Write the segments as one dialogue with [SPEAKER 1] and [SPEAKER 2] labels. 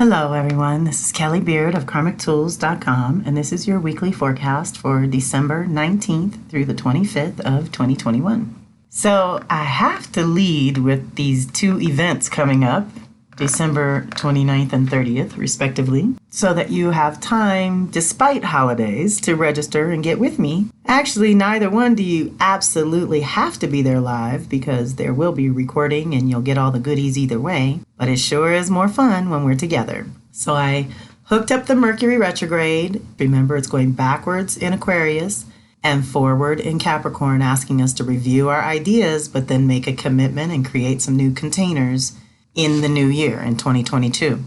[SPEAKER 1] Hello, everyone. This is Kelly Beard of KarmicTools.com, and this is your weekly forecast for December 19th through the 25th of 2021. So I have to lead with these two events coming up, December 29th and 30th, respectively, so that you have time, despite holidays, to register and get with me. Actually, neither one do you absolutely have to be there live, because there will be recording and you'll get all the goodies either way, but it sure is more fun when we're together. So I hooked up the Mercury retrograde. Remember, it's going backwards in Aquarius and forward in Capricorn, asking us to review our ideas, but then make a commitment and create some new containers in the new year, in 2022.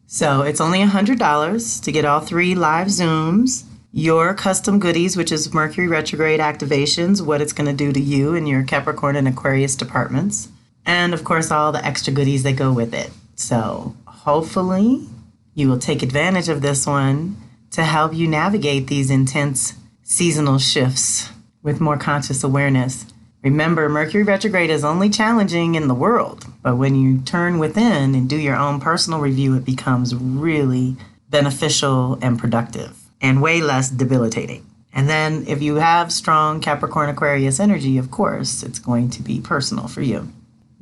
[SPEAKER 1] So it's only $100 to get all 3 live Zooms, your custom goodies, which is Mercury retrograde activations, what it's going to do to you in your Capricorn and Aquarius departments, and of course all the extra goodies that go with it. So hopefully you will take advantage of this one to help you navigate these intense seasonal shifts with more conscious awareness. Remember, Mercury retrograde is only challenging in the world, but when you turn within and do your own personal review, it becomes really beneficial and productive and way less debilitating. And then if you have strong Capricorn Aquarius energy, of course, it's going to be personal for you.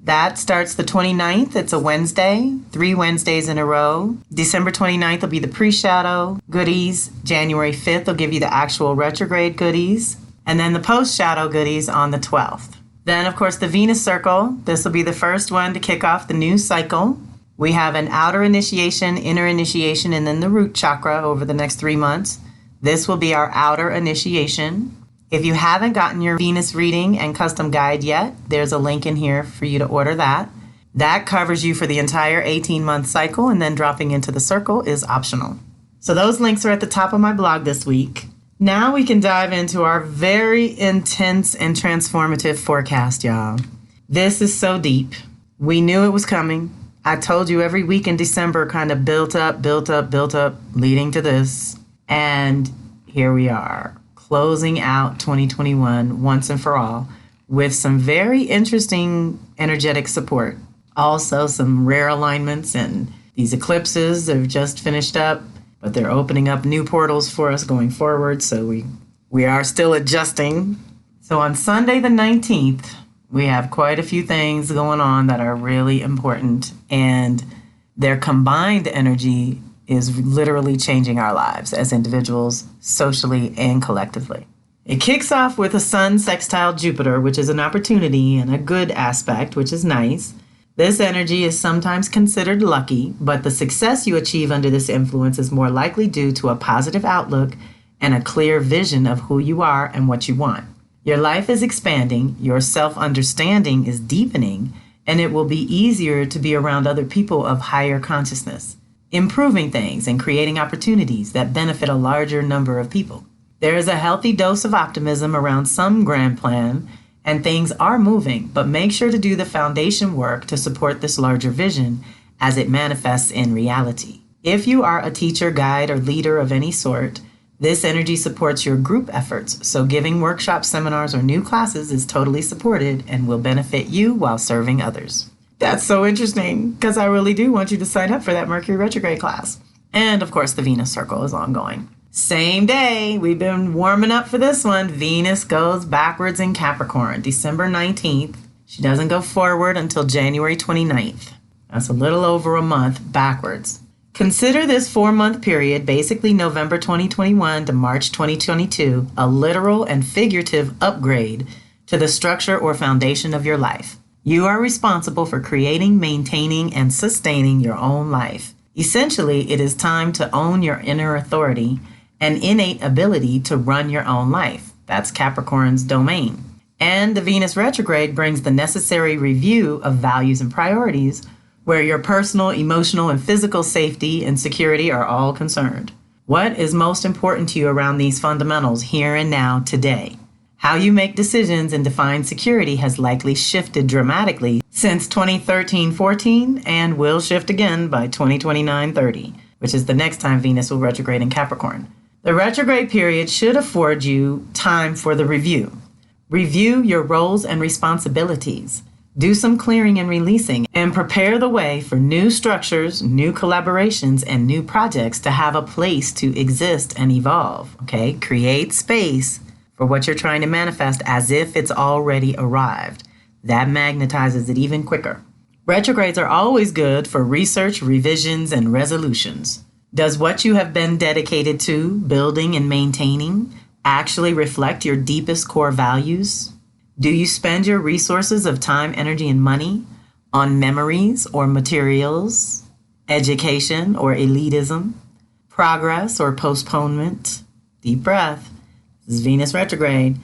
[SPEAKER 1] That starts the 29th. It's a Wednesday, 3 Wednesdays in a row. December 29th will be the pre-shadow goodies. January 5th will give you the actual retrograde goodies. And then the post-shadow goodies on the 12th. Then, of course, the Venus circle. This will be the first one to kick off the new cycle. We have an outer initiation, inner initiation, and then the root chakra over the next 3 months. This will be our outer initiation. If you haven't gotten your Venus reading and custom guide yet, there's a link in here for you to order that. That covers you for the entire 18-month cycle, and then dropping into the circle is optional. So those links are at the top of my blog this week. Now we can dive into our very intense and transformative forecast, y'all. This is so deep. We knew it was coming. I told you every week in December kind of built up, leading to this. And here we are, closing out 2021 once and for all with some very interesting energetic support. Also some rare alignments, and these eclipses have just finished up, but they're opening up new portals for us going forward, so we are still adjusting. So on Sunday the 19th, we have quite a few things going on that are really important, and their combined energy is literally changing our lives as individuals, socially and collectively. It kicks off with a Sun sextile Jupiter, which is an opportunity and a good aspect, which is nice. This energy is sometimes considered lucky, but the success you achieve under this influence is more likely due to a positive outlook and a clear vision of who you are and what you want. Your life is expanding, your self-understanding is deepening, and it will be easier to be around other people of higher consciousness, improving things and creating opportunities that benefit a larger number of people. There is a healthy dose of optimism around some grand plan, and things are moving, but make sure to do the foundation work to support this larger vision as it manifests in reality. If you are a teacher, guide, or leader of any sort, this energy supports your group efforts, so giving workshops, seminars, or new classes is totally supported and will benefit you while serving others. That's so interesting, because I really do want you to sign up for that Mercury retrograde class. And of course, the Venus circle is ongoing. Same day, we've been warming up for this one. Venus goes backwards in Capricorn, December 19th. She doesn't go forward until January 29th. That's a little over a month backwards. Consider this 4-month period, basically November 2021 to March 2022, a literal and figurative upgrade to the structure or foundation of your life. You are responsible for creating, maintaining, and sustaining your own life. Essentially, it is time to own your inner authority and innate ability to run your own life. That's Capricorn's domain. And the Venus retrograde brings the necessary review of values and priorities, where your personal, emotional, and physical safety and security are all concerned. What is most important to you around these fundamentals here and now today? How you make decisions and define security has likely shifted dramatically since 2013-14 and will shift again by 2029-30, which is the next time Venus will retrograde in Capricorn. The retrograde period should afford you time for the review. Review your roles and responsibilities. Do some clearing and releasing and prepare the way for new structures, new collaborations, and new projects to have a place to exist and evolve. Okay? Create space for what you're trying to manifest as if it's already arrived. That magnetizes it even quicker. Retrogrades are always good for research, revisions, and resolutions. Does what you have been dedicated to, building and maintaining, actually reflect your deepest core values? Do you spend your resources of time, energy, and money on memories or materials, education or elitism, progress or postponement? Deep breath. This is Venus retrograde.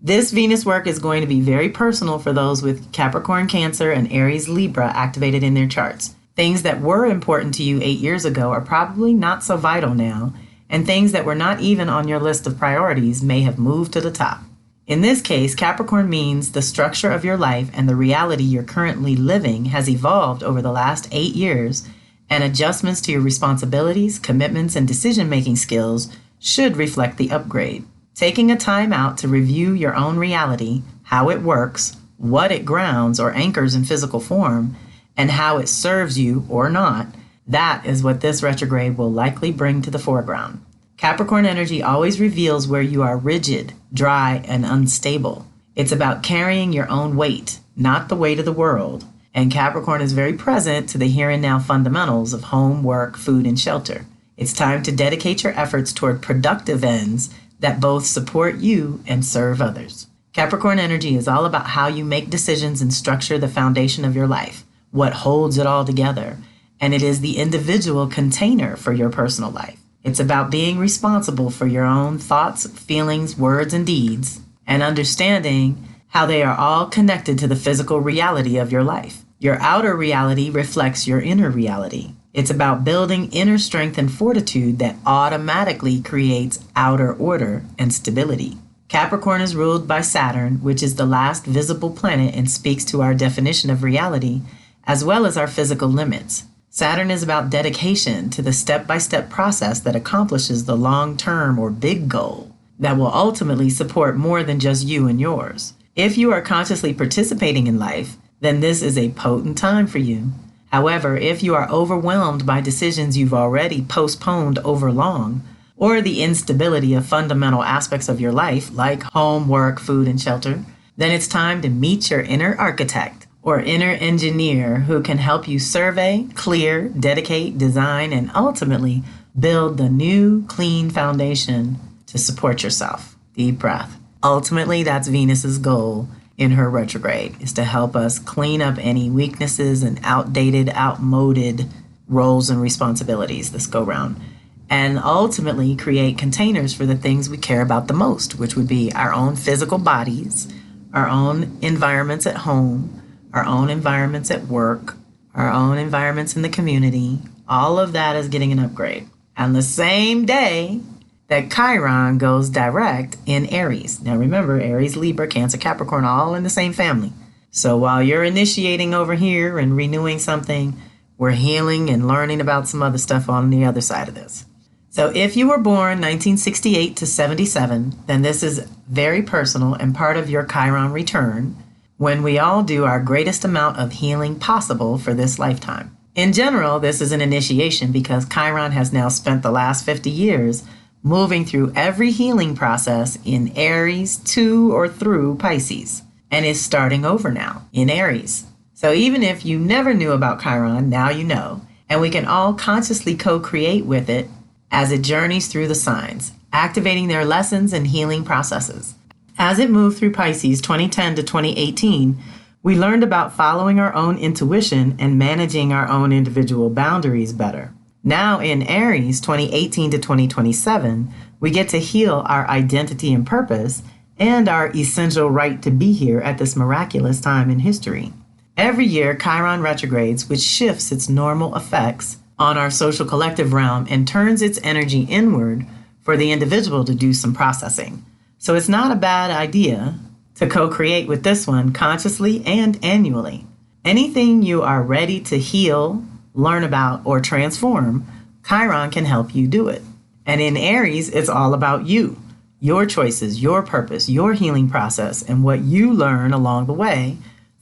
[SPEAKER 1] This Venus work is going to be very personal for those with Capricorn, Cancer, and Aries, Libra activated in their charts. Things that were important to you 8 years ago are probably not so vital now, and things that were not even on your list of priorities may have moved to the top. In this case, Capricorn means the structure of your life and the reality you're currently living has evolved over the last 8 years, and adjustments to your responsibilities, commitments, and decision-making skills should reflect the upgrade. Taking a time out to review your own reality, how it works, what it grounds or anchors in physical form, and how it serves you or not, that is what this retrograde will likely bring to the foreground. Capricorn energy always reveals where you are rigid, dry, and unstable. It's about carrying your own weight, not the weight of the world. And Capricorn is very present to the here and now fundamentals of home, work, food, and shelter. It's time to dedicate your efforts toward productive ends that both support you and serve others. Capricorn energy is all about how you make decisions and structure the foundation of your life, what holds it all together, and it is the individual container for your personal life. It's about being responsible for your own thoughts, feelings, words, and deeds, and understanding how they are all connected to the physical reality of your life. Your outer reality reflects your inner reality. It's about building inner strength and fortitude that automatically creates outer order and stability. Capricorn is ruled by Saturn, which is the last visible planet and speaks to our definition of reality, as well as our physical limits. Saturn is about dedication to the step-by-step process that accomplishes the long-term or big goal that will ultimately support more than just you and yours. If you are consciously participating in life, then this is a potent time for you. However, if you are overwhelmed by decisions you've already postponed over long, or the instability of fundamental aspects of your life, like home, work, food, and shelter, then it's time to meet your inner architect or inner engineer who can help you survey, clear, dedicate, design, and ultimately build the new, clean foundation to support yourself. Deep breath. Ultimately, that's Venus's goal in her retrograde, is to help us clean up any weaknesses and outdated, outmoded roles and responsibilities this go round, and ultimately create containers for the things we care about the most, which would be our own physical bodies, our own environments at home, our own environments at work, our own environments in the community. All of that is getting an upgrade. On the same day that Chiron goes direct in Aries. Now remember, Aries, Libra, Cancer, Capricorn, all in the same family. So while you're initiating over here and renewing something, we're healing and learning about some other stuff on the other side of this. So if you were born 1968 to 77, then this is very personal and part of your Chiron return, when we all do our greatest amount of healing possible for this lifetime. In general, this is an initiation because Chiron has now spent the last 50 years moving through every healing process in Aries to or through Pisces, and is starting over now in Aries. So even if you never knew about Chiron, now you know, and we can all consciously co-create with it as it journeys through the signs, activating their lessons and healing processes. As it moved through Pisces 2010 to 2018, we learned about following our own intuition and managing our own individual boundaries better. Now in Aries 2018 to 2027, we get to heal our identity and purpose and our essential right to be here at this miraculous time in history. Every year, Chiron retrogrades, which shifts its normal effects on our social collective realm and turns its energy inward for the individual to do some processing. So it's not a bad idea to co-create with this one consciously and annually. Anything you are ready to heal, learn about, or transform, Chiron can help you do it. And in Aries, it's all about you, your choices, your purpose, your healing process, and what you learn along the way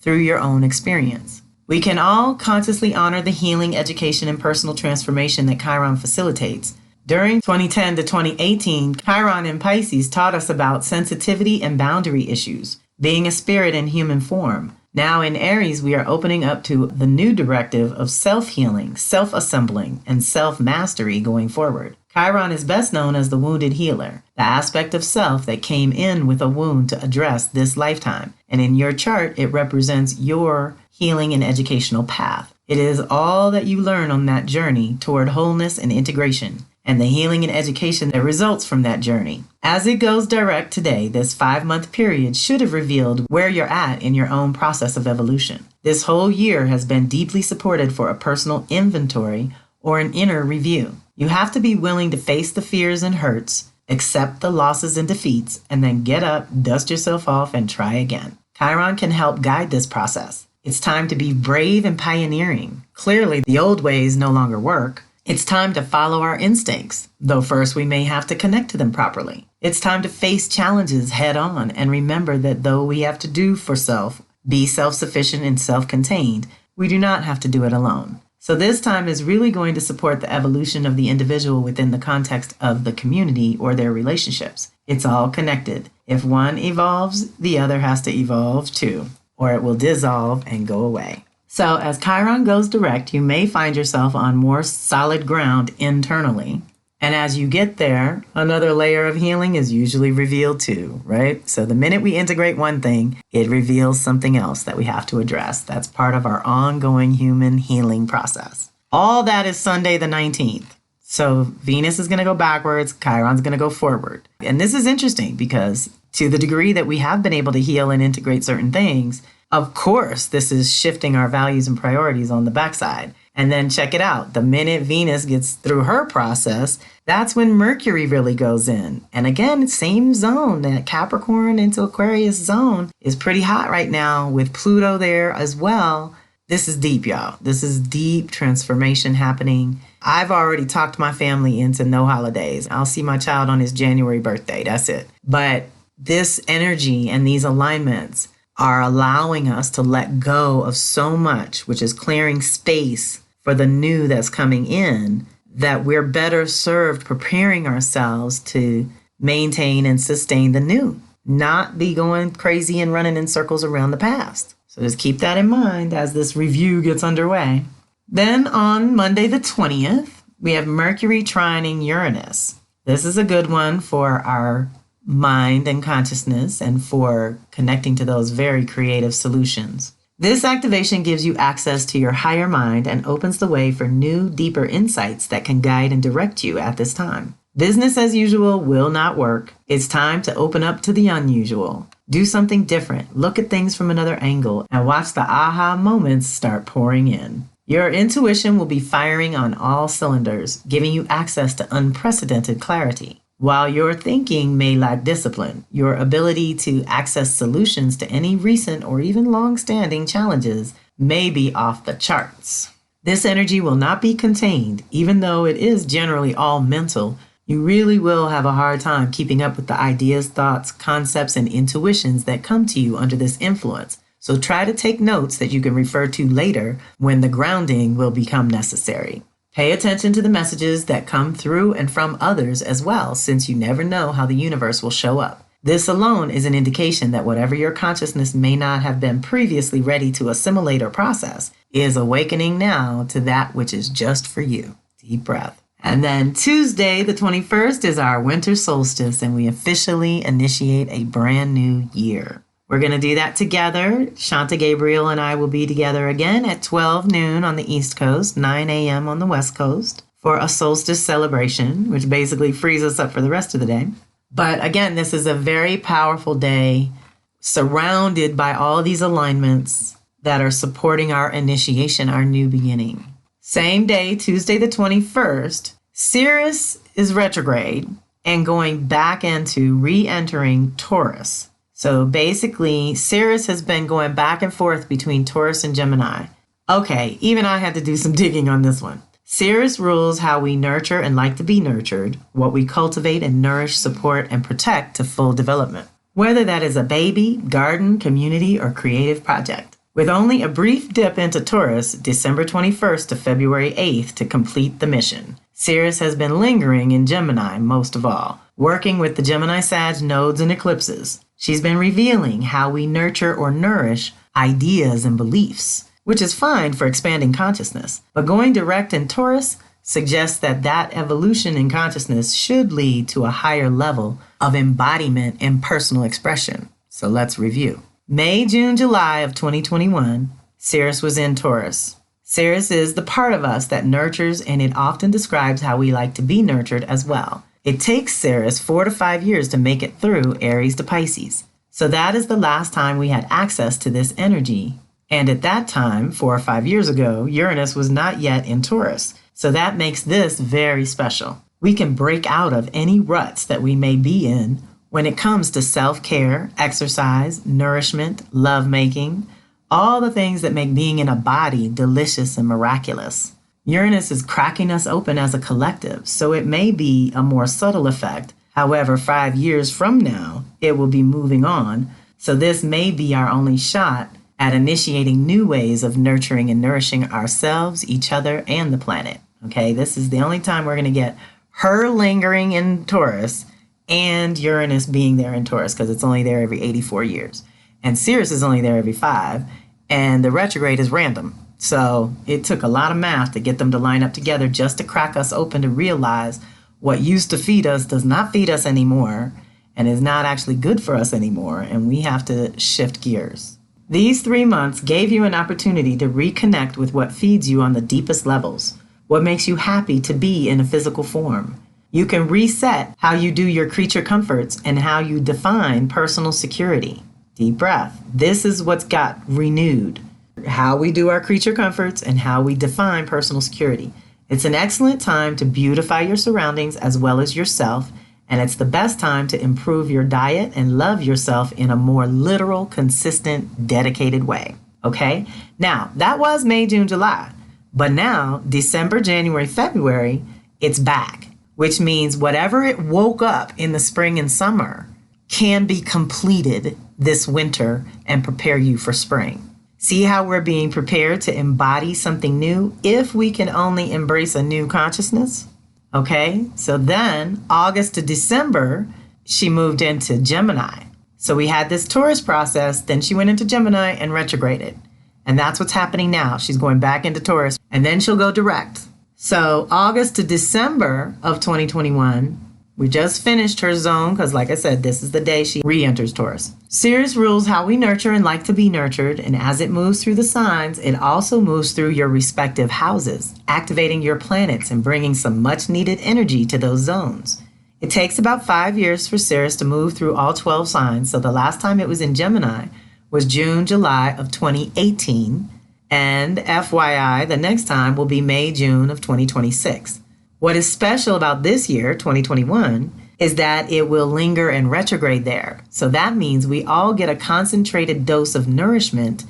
[SPEAKER 1] through your own experience. We can all consciously honor the healing, education, and personal transformation that Chiron facilitates. During 2010 to 2018, Chiron in Pisces taught us about sensitivity and boundary issues, being a spirit in human form. Now in Aries, we are opening up to the new directive of self-healing, self-assembling, and self-mastery going forward. Chiron is best known as the wounded healer, the aspect of self that came in with a wound to address this lifetime. And in your chart, it represents your healing and educational path. It is all that you learn on that journey toward wholeness and integration, and the healing and education that results from that journey. As it goes direct today, this 5-month period should have revealed where you're at in your own process of evolution. This whole year has been deeply supported for a personal inventory or an inner review. You have to be willing to face the fears and hurts, accept the losses and defeats, and then get up, dust yourself off, and try again. Chiron can help guide this process. It's time to be brave and pioneering. Clearly, the old ways no longer work. It's time to follow our instincts, though first we may have to connect to them properly. It's time to face challenges head on and remember that though we have to do for self, be self-sufficient and self-contained, we do not have to do it alone. So this time is really going to support the evolution of the individual within the context of the community or their relationships. It's all connected. If one evolves, the other has to evolve too, or it will dissolve and go away. So as Chiron goes direct, you may find yourself on more solid ground internally. And as you get there, another layer of healing is usually revealed too, right? So the minute we integrate one thing, it reveals something else that we have to address. That's part of our ongoing human healing process. All that is Sunday the 19th. So Venus is going to go backwards, Chiron's going to go forward. And this is interesting because to the degree that we have been able to heal and integrate certain things, of course, this is shifting our values and priorities on the backside. And then check it out. The minute Venus gets through her process, that's when Mercury really goes in. And again, same zone, that Capricorn into Aquarius zone is pretty hot right now with Pluto there as well. This is deep, y'all. This is deep transformation happening. I've already talked my family into no holidays. I'll see my child on his January birthday. That's it. But this energy and these alignments are allowing us to let go of so much, which is clearing space for the new that's coming in, that we're better served preparing ourselves to maintain and sustain the new, not be going crazy and running in circles around the past. So just keep that in mind as this review gets underway. Then on Monday the 20th, we have Mercury trining Uranus. This is a good one for our mind and consciousness and for connecting to those very creative solutions. This activation gives you access to your higher mind and opens the way for new, deeper insights that can guide and direct you at this time. Business as usual will not work. It's time to open up to the unusual. Do something different. Look at things from another angle and watch the aha moments start pouring in. Your intuition will be firing on all cylinders, giving you access to unprecedented clarity. While your thinking may lack discipline, your ability to access solutions to any recent or even long-standing challenges may be off the charts. This energy will not be contained, even though it is generally all mental. You really will have a hard time keeping up with the ideas, thoughts, concepts, and intuitions that come to you under this influence. So try to take notes that you can refer to later when the grounding will become necessary. Pay attention to the messages that come through and from others as well, since you never know how the universe will show up. This alone is an indication that whatever your consciousness may not have been previously ready to assimilate or process is awakening now to that which is just for you. Deep breath. And then Tuesday, the 21st, is our winter solstice, and we officially initiate a brand new year. We're going to do that together. Shanta Gabriel and I will be together again at 12 noon on the East Coast, 9 a.m. on the West Coast for a solstice celebration, which basically frees us up for the rest of the day. But again, this is a very powerful day surrounded by all these alignments that are supporting our initiation, our new beginning. Same day, Tuesday the 21st, Sirius is retrograde and going back into re-entering Taurus. So basically, Sirius has been going back and forth between Taurus and Gemini. Okay, even I had to do some digging on this one. Sirius rules how we nurture and like to be nurtured, what we cultivate and nourish, support, and protect to full development, whether that is a baby, garden, community, or creative project. with only a brief dip into Taurus, December 21st to February 8th, to complete the mission. Ceres has been lingering in Gemini most of all, working with the Gemini-Sag nodes and eclipses. She's been revealing how we nurture or nourish ideas and beliefs, which is fine for expanding consciousness. But going direct in Taurus suggests that evolution in consciousness should lead to a higher level of embodiment and personal expression. So let's review. May, June, July of 2021, Ceres was in Taurus. Ceres is the part of us that nurtures, and it often describes how we like to be nurtured as well. It takes Ceres 4 to 5 years to make it through Aries to Pisces. So that is the last time we had access to this energy. And at that time, 4 or 5 years ago, Uranus was not yet in Taurus. So that makes this very special. We can break out of any ruts that we may be in when it comes to self-care, exercise, nourishment, lovemaking, all the things that make being in a body delicious and miraculous. Uranus is cracking us open as a collective, so it may be a more subtle effect. However, 5 years from now, it will be moving on. So this may be our only shot at initiating new ways of nurturing and nourishing ourselves, each other, and the planet. Okay, this is the only time we're going to get her lingering in Taurus and Uranus being there in Taurus, because it's only there every 84 years. And Ceres is only there every 5, and the retrograde is random. So it took a lot of math to get them to line up together just to crack us open to realize what used to feed us does not feed us anymore and is not actually good for us anymore, and we have to shift gears. These 3 months gave you an opportunity to reconnect with what feeds you on the deepest levels, what makes you happy to be in a physical form. You can reset how you do your creature comforts and how you define personal security. Deep breath. This is what's got renewed. How we do our creature comforts and how we define personal security. It's an excellent time to beautify your surroundings as well as yourself, and it's the best time to improve your diet and love yourself in a more literal, consistent, dedicated way. Okay? Now, that was May, June, July. But now, December, January, February, it's back, which means whatever it woke up in the spring and summer can be completed this winter and prepare you for spring. See how we're being prepared to embody something new if we can only embrace a new consciousness? Okay, so then August to December, she moved into Gemini. So we had this Taurus process, then she went into Gemini and retrograded. And that's what's happening now. She's going back into Taurus, and then she'll go direct. So August to December of 2021, we just finished her zone because, like I said, this is the day she re-enters Taurus. Ceres rules how we nurture and like to be nurtured, and as it moves through the signs, it also moves through your respective houses, activating your planets and bringing some much-needed energy to those zones. It takes about 5 years for Ceres to move through all 12 signs, so the last time it was in Gemini was June, July of 2018, and FYI, the next time will be May, June of 2026. What is special about this year, 2021, is that it will linger and retrograde there. So that means we all get a concentrated dose of nourishment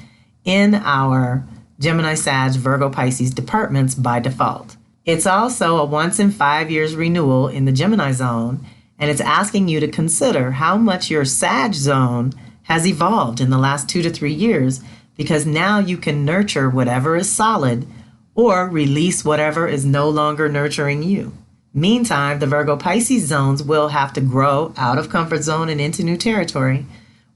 [SPEAKER 1] in our Gemini, Sag, Virgo, Pisces departments by default. It's also a once in 5 years renewal in the Gemini zone, and it's asking you to consider how much your Sag zone has evolved in the last 2 to 3 years, because now you can nurture whatever is solid or release whatever is no longer nurturing you. Meantime, the Virgo Pisces zones will have to grow out of comfort zone and into new territory,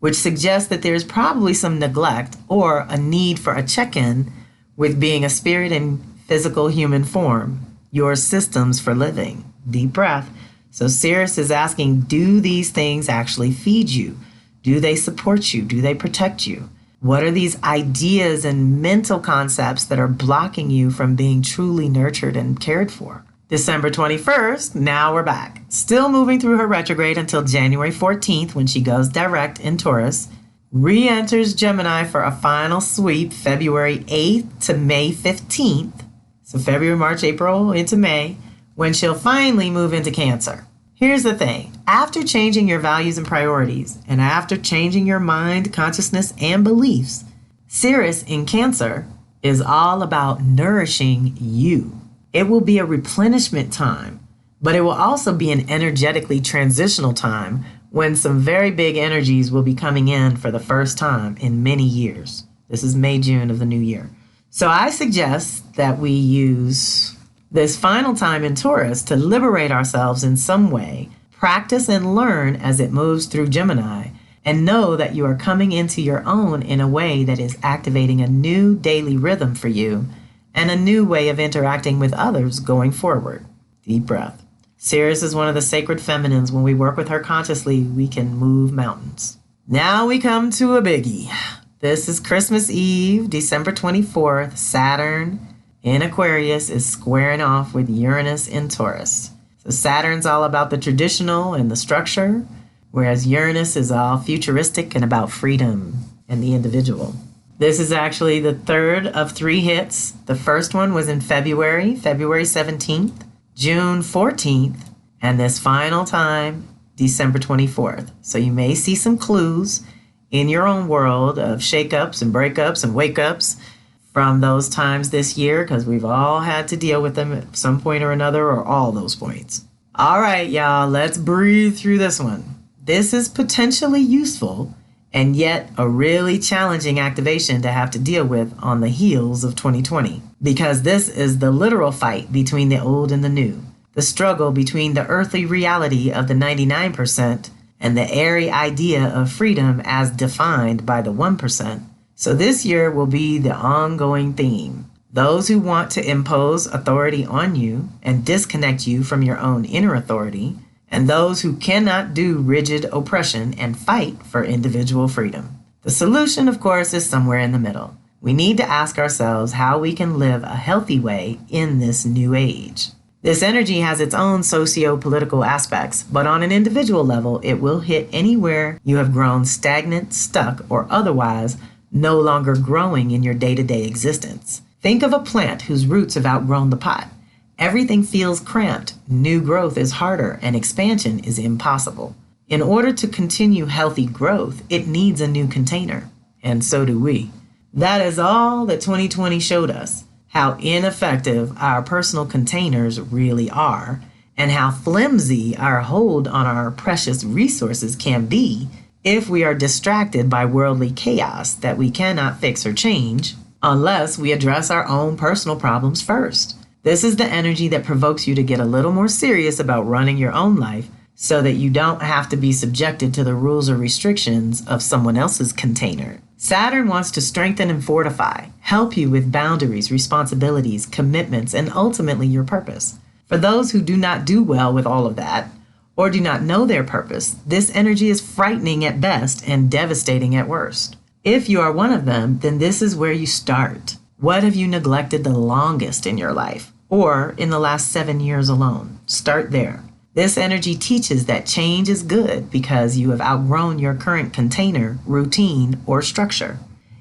[SPEAKER 1] which suggests that there's probably some neglect or a need for a check-in with being a spirit in physical human form, your systems for living. Deep breath. So Ceres is asking, do these things actually feed you? Do they support you? Do they protect you? What are these ideas and mental concepts that are blocking you from being truly nurtured and cared for? December 21st, now we're back. Still moving through her retrograde until January 14th when she goes direct in Taurus. Re-enters Gemini for a final sweep February 8th to May 15th. So February, March, April into May, when she'll finally move into Cancer. Here's the thing. After changing your values and priorities, and after changing your mind, consciousness, and beliefs, Ceres in Cancer is all about nourishing you. It will be a replenishment time, but it will also be an energetically transitional time when some very big energies will be coming in for the first time in many years. This is May, June of the new year. So I suggest that we use this final time in Taurus to liberate ourselves in some way, practice and learn as it moves through Gemini, and know that you are coming into your own in a way that is activating a new daily rhythm for you and a new way of interacting with others going forward. Deep breath. Ceres is one of the sacred feminines. When we work with her consciously, we can move mountains. Now we come to a biggie. This is Christmas Eve, December 24th. Saturn in Aquarius is squaring off with Uranus in Taurus. So Saturn's all about the traditional and the structure, whereas Uranus is all futuristic and about freedom and the individual. This is actually the third of 3 hits. The first one was in February 17th, June 14th, and this final time, December 24th. So you may see some clues in your own world of shakeups and breakups and wake-ups from those times this year, because we've all had to deal with them at some point or another, or all those points. All right, y'all, let's breathe through this one. This is potentially useful and yet a really challenging activation to have to deal with on the heels of 2020, because this is the literal fight between the old and the new, the struggle between the earthly reality of the 99% and the airy idea of freedom as defined by the 1%. So this year will be the ongoing theme. Those who want to impose authority on you and disconnect you from your own inner authority, and those who cannot do rigid oppression and fight for individual freedom. The solution, of course, is somewhere in the middle. We need to ask ourselves how we can live a healthy way in this new age. This energy has its own socio-political aspects, but on an individual level, it will hit anywhere you have grown stagnant, stuck, or otherwise no longer growing in your day-to-day existence. Think of a plant whose roots have outgrown the pot. Everything feels cramped, new growth is harder, and expansion is impossible. In order to continue healthy growth, it needs a new container, and so do we. That is all that 2020 showed us, how ineffective our personal containers really are, and how flimsy our hold on our precious resources can be if we are distracted by worldly chaos that we cannot fix or change unless we address our own personal problems first. This is the energy that provokes you to get a little more serious about running your own life so that you don't have to be subjected to the rules or restrictions of someone else's container. Saturn wants to strengthen and fortify, help you with boundaries, responsibilities, commitments, and ultimately your purpose. For those who do not do well with all of that, or do not know their purpose, this energy is frightening at best and devastating at worst. If you are one of them, then this is where you start. What have you neglected the longest in your life, or in the last 7 years alone? Start there. This energy teaches that change is good because you have outgrown your current container, routine, or structure.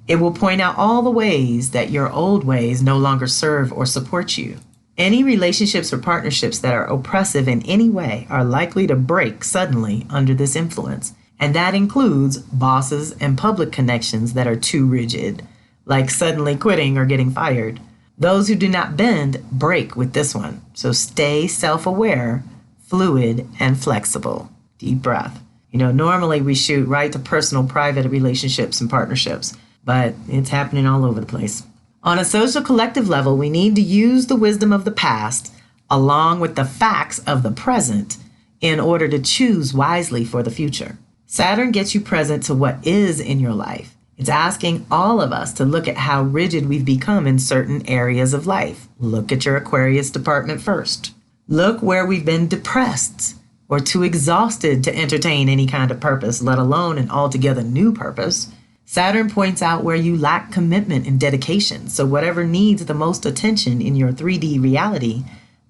[SPEAKER 1] It will point out all the ways that your old ways no longer serve or support you. Any relationships or partnerships that are oppressive in any way are likely to break suddenly under this influence, and that includes bosses and public connections that are too rigid, like suddenly quitting or getting fired. Those who do not bend break with this one, so stay self-aware, fluid, and flexible. Deep breath. Normally we shoot right to personal, private relationships and partnerships, but it's happening all over the place. On a social collective level, we need to use the wisdom of the past along with the facts of the present in order to choose wisely for the future. Saturn gets you present to what is in your life. It's asking all of us to look at how rigid we've become in certain areas of life. Look at your Aquarius department first. Look where we've been depressed or too exhausted to entertain any kind of purpose, let alone an altogether new purpose. Saturn points out where you lack commitment and dedication. So whatever needs the most attention in your 3D reality,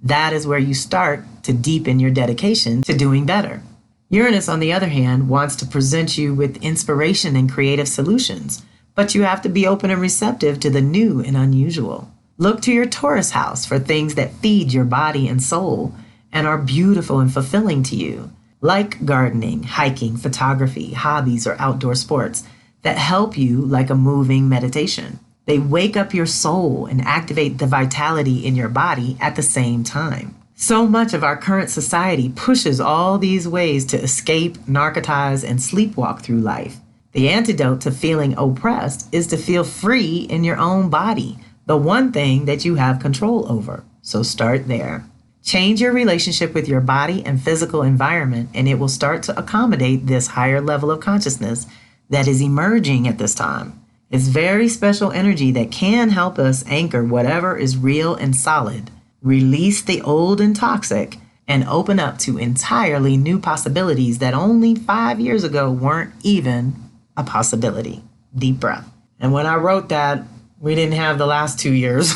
[SPEAKER 1] that is where you start to deepen your dedication to doing better. Uranus, on the other hand, wants to present you with inspiration and creative solutions, but you have to be open and receptive to the new and unusual. Look to your Taurus house for things that feed your body and soul and are beautiful and fulfilling to you, like gardening, hiking, photography, hobbies, or outdoor sports that help you like a moving meditation. They wake up your soul and activate the vitality in your body at the same time. So much of our current society pushes all these ways to escape, narcotize, and sleepwalk through life. The antidote to feeling oppressed is to feel free in your own body, the one thing that you have control over. So start there. Change your relationship with your body and physical environment, and it will start to accommodate this higher level of consciousness that is emerging at this time. It's very special energy that can help us anchor whatever is real and solid, release the old and toxic, and open up to entirely new possibilities that only 5 years ago weren't even a possibility. Deep breath. And when I wrote that, we didn't have the last 2 years.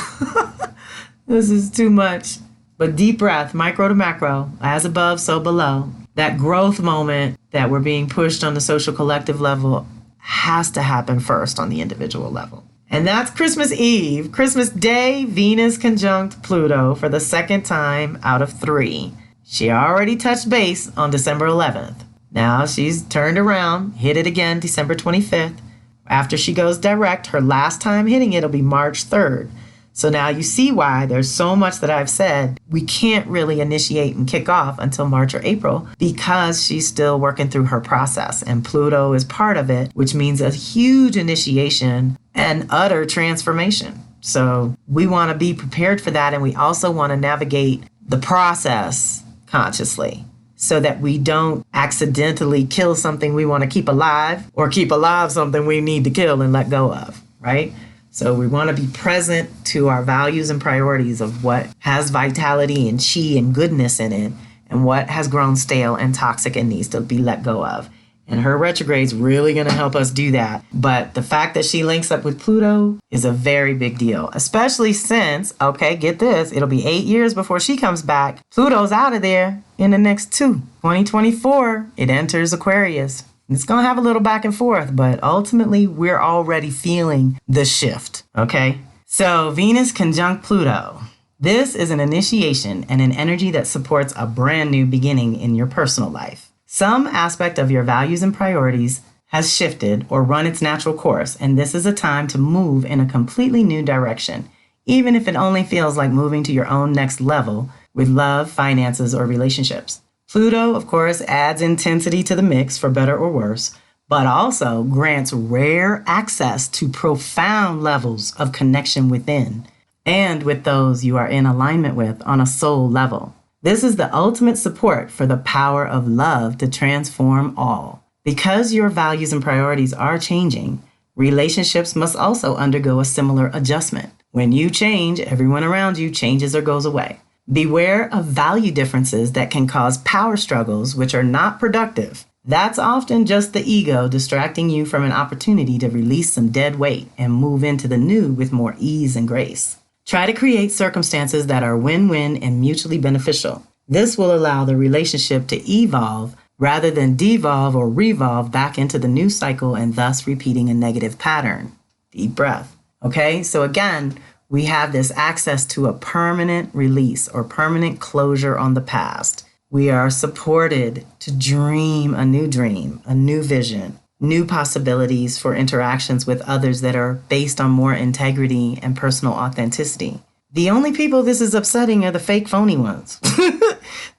[SPEAKER 1] This is too much. But deep breath, micro to macro, as above, so below. That growth moment that we're being pushed on the social collective level has to happen first on the individual level. And that's Christmas Eve. Christmas Day, Venus conjunct Pluto for the second time out of 3. She already touched base on December 11th. Now she's turned around, hit it again December 25th. After she goes direct, her last time hitting it will be March 3rd. So now you see why there's so much that I've said we can't really initiate and kick off until March or April because she's still working through her process. And Pluto is part of it, which means a huge initiation and utter transformation. So we want to be prepared for that. And we also want to navigate the process consciously so that we don't accidentally kill something we want to keep alive or keep alive something we need to kill and let go of, right? So we want to be present to our values and priorities of what has vitality and chi and goodness in it and what has grown stale and toxic and needs to be let go of. And her retrograde's really going to help us do that. But the fact that she links up with Pluto is a very big deal, especially since, okay, get this, it'll be 8 years before she comes back. Pluto's out of there in the next 2. 2024, it enters Aquarius. It's going to have a little back and forth, but ultimately we're already feeling the shift, okay? So Venus conjunct Pluto. This is an initiation and an energy that supports a brand new beginning in your personal life. Some aspect of your values and priorities has shifted or run its natural course, and this is a time to move in a completely new direction, even if it only feels like moving to your own next level with love, finances, or relationships. Pluto, of course, adds intensity to the mix for better or worse, but also grants rare access to profound levels of connection within and with those you are in alignment with on a soul level. This is the ultimate support for the power of love to transform all. Because your values and priorities are changing, relationships must also undergo a similar adjustment. When you change, everyone around you changes or goes away. Beware of value differences that can cause power struggles which are not productive. That's often just the ego distracting you from an opportunity to release some dead weight and move into the new with more ease and grace. Try to create circumstances that are win-win and mutually beneficial. This will allow the relationship to evolve rather than devolve or revolve back into the new cycle and thus repeating a negative pattern. Deep breath. Okay, so again, we have this access to a permanent release or permanent closure on the past. We are supported to dream, a new vision, new possibilities for interactions with others that are based on more integrity and personal authenticity. The only people this is upsetting are the fake phony ones.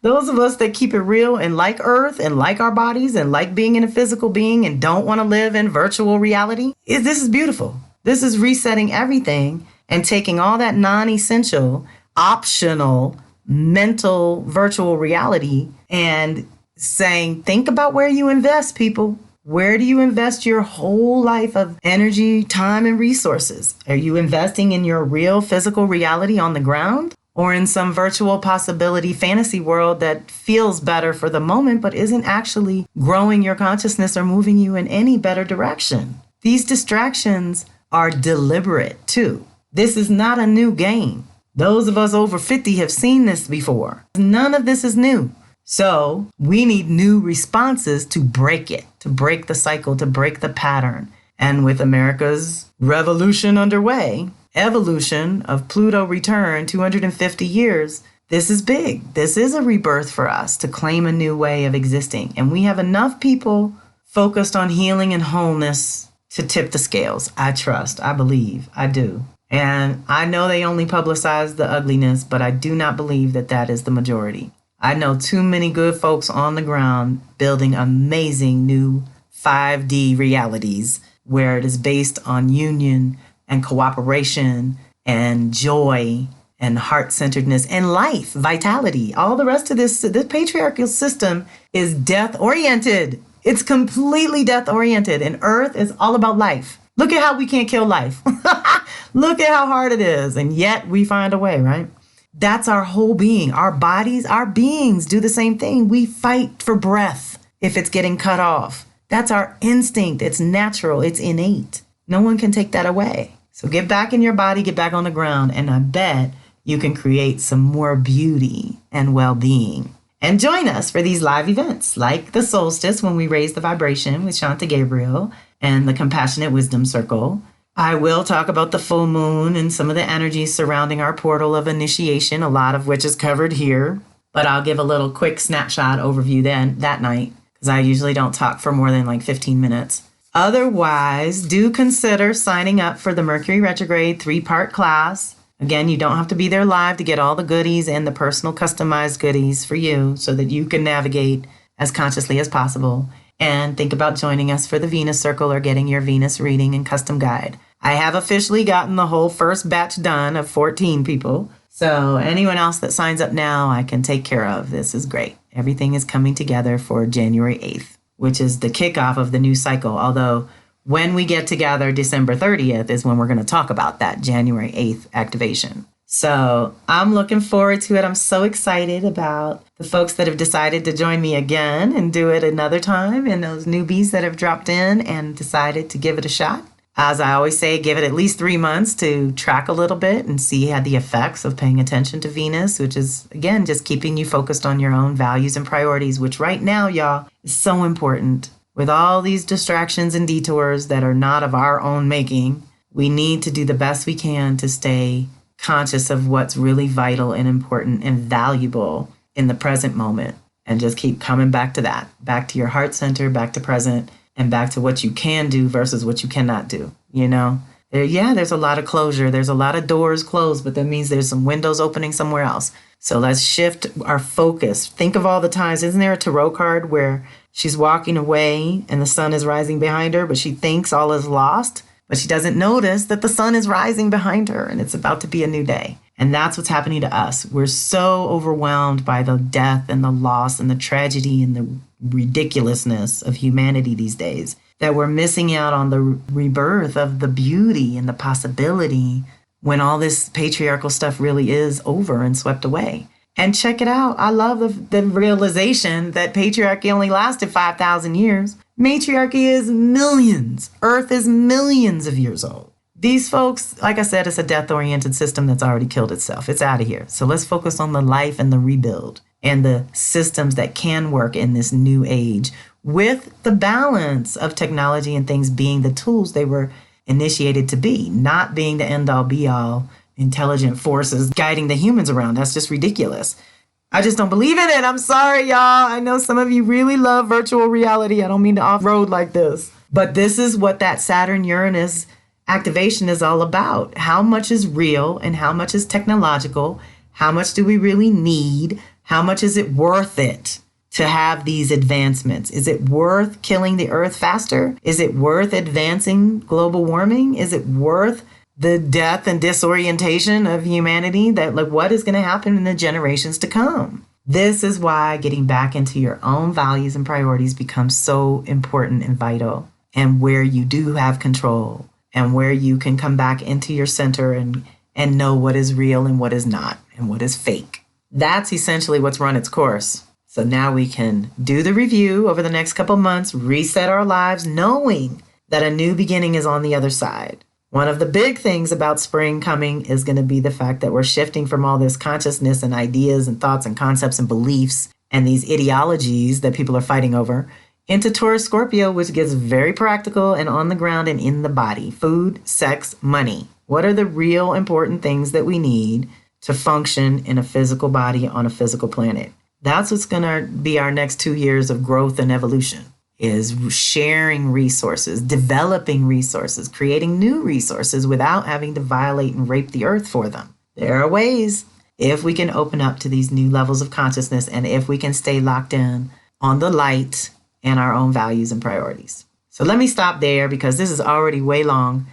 [SPEAKER 1] Those of us that keep it real and like Earth and like our bodies and like being in a physical being and don't want to live in virtual reality. This is beautiful. This is resetting everything and taking all that non-essential, optional, mental, virtual reality and saying, think about where you invest, people. Where do you invest your whole life of energy, time, and resources? Are you investing in your real physical reality on the ground or in some virtual possibility fantasy world that feels better for the moment but isn't actually growing your consciousness or moving you in any better direction? These distractions are deliberate too. This is not a new game. Those of us over 50 have seen this before. None of this is new. So we need new responses to break it, to break the cycle, to break the pattern. And with America's revolution underway, evolution of Pluto return, 250 years, this is big. This is a rebirth for us to claim a new way of existing. And we have enough people focused on healing and wholeness to tip the scales. I trust, I believe, I do. And I know they only publicize the ugliness, but I do not believe that that is the majority. I know too many good folks on the ground building amazing new 5D realities where it is based on union and cooperation and joy and heart-centeredness and life, vitality. All the rest of this patriarchal system is death-oriented. It's completely death-oriented, and Earth is all about life. Look at how we can't kill life. Look at how hard it is, and yet we find a way, right? That's our whole being. Our bodies, our beings do the same thing. We fight for breath if it's getting cut off. That's our instinct. It's natural. It's innate. No one can take that away. So get back in your body, get back on the ground, and I bet you can create some more beauty and well-being. And join us for these live events like the solstice when we raise the vibration with Shanta Gabriel and the Compassionate Wisdom Circle. I will talk about the full moon and some of the energies surrounding our portal of initiation, a lot of which is covered here. But I'll give a little quick snapshot overview then that night, because I usually don't talk for more than like 15 minutes. Otherwise, do consider signing up for the Mercury retrograde 3-part class. Again, you don't have to be there live to get all the goodies and the personal customized goodies for you so that you can navigate as consciously as possible. And think about joining us for the Venus Circle or getting your Venus reading and custom guide. I have officially gotten the whole first batch done of 14 people. So anyone else that signs up now, I can take care of. This is great. Everything is coming together for January 8th, which is the kickoff of the new cycle. Although when we get together, December 30th is when we're going to talk about that January 8th activation. So I'm looking forward to it. I'm so excited about the folks that have decided to join me again and do it another time, and those newbies that have dropped in and decided to give it a shot. As I always say, give it at least 3 months to track a little bit and see how the effects of paying attention to Venus, which is, again, just keeping you focused on your own values and priorities, which right now, y'all, is so important. With all these distractions and detours that are not of our own making, we need to do the best we can to stay conscious of what's really vital and important and valuable in the present moment, and just keep coming back to that, back to your heart center, back to present, and back to what you can do versus what you cannot do. You know, there's a lot of closure. There's a lot of doors closed, but that means there's some windows opening somewhere else. So let's shift our focus. Think of all the times. Isn't there a tarot card where she's walking away and the sun is rising behind her, but she thinks all is lost, but she doesn't notice that the sun is rising behind her and it's about to be a new day. And that's what's happening to us. We're so overwhelmed by the death and the loss and the tragedy and the ridiculousness of humanity these days that we're missing out on the rebirth of the beauty and the possibility when all this patriarchal stuff really is over and swept away. And check it out. I love the realization that patriarchy only lasted 5,000 years. Matriarchy is millions. Earth is millions of years old. These folks, like I said, it's a death-oriented system that's already killed itself. It's out of here. So let's focus on the life and the rebuild and the systems that can work in this new age with the balance of technology and things being the tools they were initiated to be, not being the end-all be-all intelligent forces guiding the humans around. That's just ridiculous. I just don't believe in it. I'm sorry, y'all. I know some of you really love virtual reality. I don't mean to off-road like this. But this is what that Saturn-Uranus activation is all about. How much is real and how much is technological? How much do we really need? How much is it worth it to have these advancements? Is it worth killing the earth faster? Is it worth advancing global warming? Is it worth the death and disorientation of humanity? That, like, what is going to happen in the generations to come? This is why getting back into your own values and priorities becomes so important and vital, and where you do have control and where you can come back into your center and know what is real and what is not and what is fake. That's essentially what's run its course. So now we can do the review over the next couple months, reset our lives, knowing that a new beginning is on the other side. One of the big things about spring coming is going to be the fact that we're shifting from all this consciousness and ideas and thoughts and concepts and beliefs and these ideologies that people are fighting over into Taurus Scorpio, which gets very practical and on the ground and in the body. Food, sex, money. What are the real important things that we need to function in a physical body on a physical planet? That's what's going to be our next 2 years of growth and evolution, is sharing resources, developing resources, creating new resources without having to violate and rape the earth for them. There are ways, if we can open up to these new levels of consciousness and if we can stay locked in on the light and our own values and priorities. So let me stop there because this is already way long.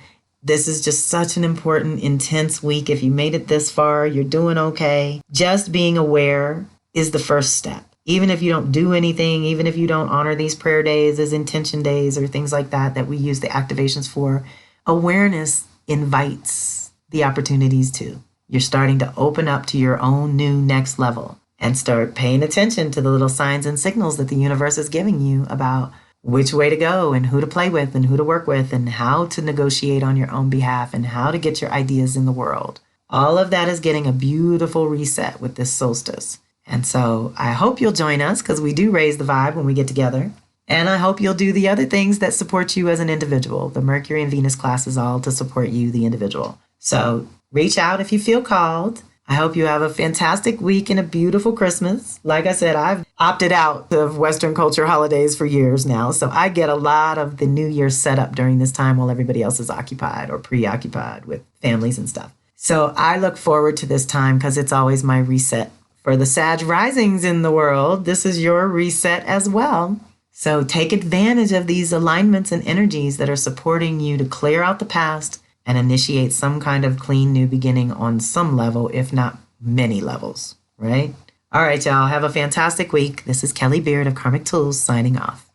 [SPEAKER 1] This is just such an important, intense week. If you made it this far, you're doing okay. Just being aware is the first step. Even if you don't do anything, even if you don't honor these prayer days as intention days or things like that, that we use the activations for, awareness invites the opportunities too. You're starting to open up to your own new next level and start paying attention to the little signs and signals that the universe is giving you about which way to go and who to play with and who to work with and how to negotiate on your own behalf and how to get your ideas in the world. All of that is getting a beautiful reset with this solstice. And so I hope you'll join us because we do raise the vibe when we get together. And I hope you'll do the other things that support you as an individual. The Mercury and Venus class is all to support you, the individual. So reach out if you feel called. I hope you have a fantastic week and a beautiful Christmas. Like I said, I've opted out of Western culture holidays for years now, so I get a lot of the New Year set up during this time while everybody else is occupied or preoccupied with families and stuff. So I look forward to this time because it's always my reset. For the Sag risings in the world, this is your reset as well. So take advantage of these alignments and energies that are supporting you to clear out the past and initiate some kind of clean new beginning on some level, if not many levels, right? All right, y'all, have a fantastic week. This is Kelly Beard of Karmic Tools signing off.